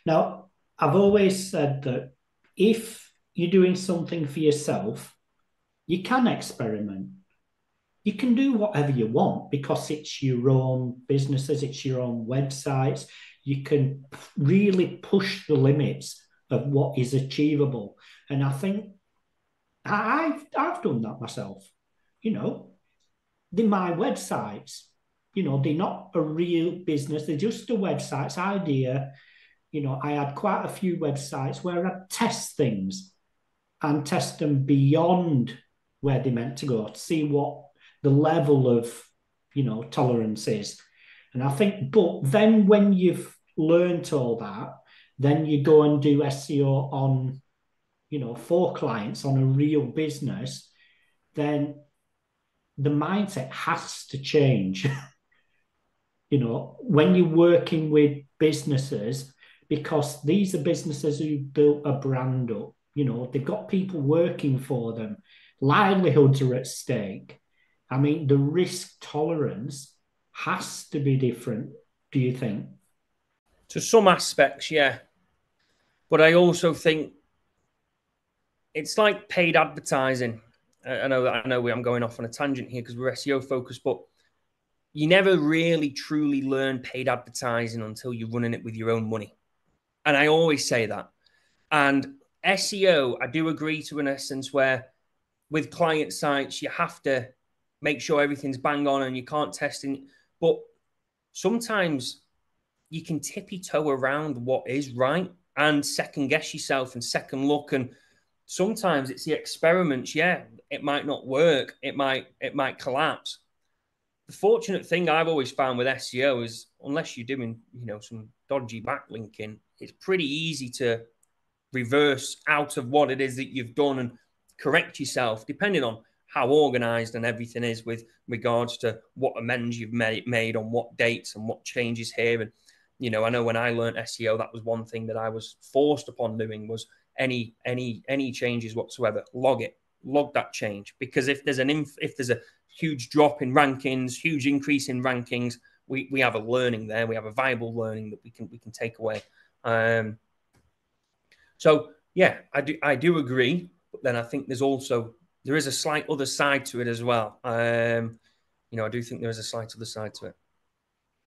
Now, I've always said that if you're doing something for yourself, you can experiment. You can do whatever you want because it's your own businesses, it's your own websites. You can really push the limits of what is achievable. And I think I've done that myself. You know, they're my websites. They're not a real business. They're just a website's idea. I had quite a few websites where I'd test things and test them beyond where they meant to go to see what the level of, tolerance is. And I think, but then when you've learned all that, then you go and do SEO on, for clients on a real business, then the mindset has to change. When you're working with businesses, because these are businesses who built a brand up, they've got people working for them, livelihoods are at stake. I mean, the risk tolerance has to be different, do you think? To some aspects, yeah. But I also think it's like paid advertising. I know I'm going off on a tangent here because we're SEO focused, but you never really truly learn paid advertising until you're running it with your own money. And I always say that. And SEO, I do agree to an essence where with client sites, you have to make sure everything's bang on and you can't test it. But sometimes you can tippy toe around what is right and second guess yourself and second look. And sometimes it's the experiments. Yeah, it might not work. It might collapse. The fortunate thing I've always found with SEO is unless you're doing, some dodgy backlinking, it's pretty easy to reverse out of what it is that you've done and correct yourself, depending on how organized and everything is with regards to what amends you've made on what dates and what changes here. And, I know when I learned SEO, that was one thing that I was forced upon doing was any changes whatsoever, log that change. Because if there's a huge drop in rankings, huge increase in rankings, we have a learning there. We have a viable learning that we can take away. So yeah, I do agree, but then I think there is a slight other side to it as well. I do think there is a slight other side to it.